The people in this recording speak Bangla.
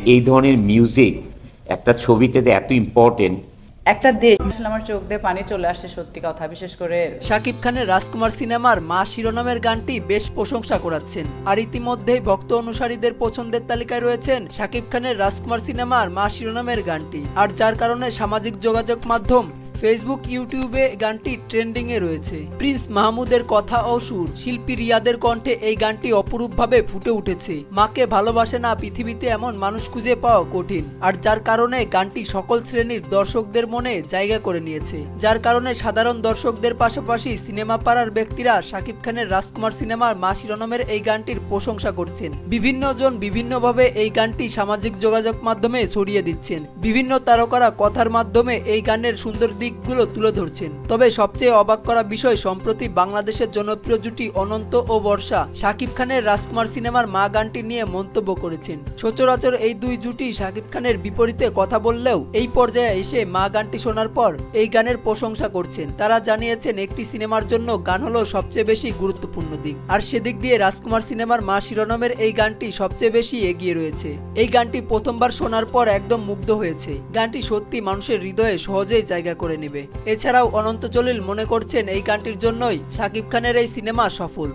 এই ধরনের মিউজিক একটা ছবিতে এত ইম্পর্টেন্ট। একটা দেশ আসলে আমার চোখ দিয়ে পানি চলে আসছে, সত্যি কথা। বিশেষ করে শাকিব খানের রাজকুমার সিনেমার মা শিরোনামের গানটি বেশ প্রশংসা করাচ্ছেন, আর ইতিমধ্যেই ভক্ত অনুসারীদের পছন্দের তালিকায় রয়েছেন শাকিব খানের রাজকুমার সিনেমার মা শিরোনামের গানটি, আর যার কারণে সামাজিক যোগাযোগ মাধ্যম ফেসবুক, ইউটিউবে গানটি ট্রেন্ডিং এ রয়েছে। প্রিন্স মাহমুদের কথা ও সুর, শিল্পী রিয়াদের কণ্ঠে এই গানটি অপরূপভাবে ফুটে উঠেছে। মাকে ভালোবাসে না পৃথিবীতে এমন মানুষ খুঁজে পাওয়া কঠিন, আর যার কারণে গানটি সকল শ্রেণীর দর্শকদের মনে জায়গা করে নিয়েছে। যার কারণে সাধারণ দর্শকদের পাশাপাশি সিনেমা পাড়ার ব্যক্তিরা শাকিব খানের রাজকুমার সিনেমার মা শিরোনামের এই গানটির প্রশংসা করছেন। বিভিন্ন জন বিভিন্নভাবে এই গানটি সামাজিক যোগাযোগ মাধ্যমে ছড়িয়ে দিচ্ছেন। বিভিন্ন তারকারা কথার মাধ্যমে এই গানের সুন্দর দিকগুলো তুলে ধরছেন। তবে সবচেয়ে অবাক করা বিষয়, সম্প্রতি বাংলাদেশের জনপ্রিয় জুটি অনন্ত ও বর্ষা শাকিব খানের রাজকুমার সিনেমার মা গানটি নিয়ে মন্তব্য করেছেন। সচরাচর এই দুই জুটি শাকিব খানের বিপরীতে কথা বললেও এই পর্যায়ে এসে মা গানটি শোনার পর এই গানের প্রশংসা করছেন। তারা জানিয়েছেন একটি সিনেমার জন্য গান হলো সবচেয়ে বেশি গুরুত্বপূর্ণ দিক, আর সেদিক দিয়ে রাজকুমার সিনেমার মা শিরোনামের এই গানটি সবচেয়ে বেশি এগিয়ে রয়েছে। এই গানটি প্রথমবার শোনার পর একদম মুগ্ধ হয়েছে। গানটি সত্যি মানুষের হৃদয়ে সহজেই জায়গা করে নেবে। এছাড়াও অনন্ত জলিল মনে করছেন এই গানটির জন্যই শাকিব খানের এই সিনেমা সফল।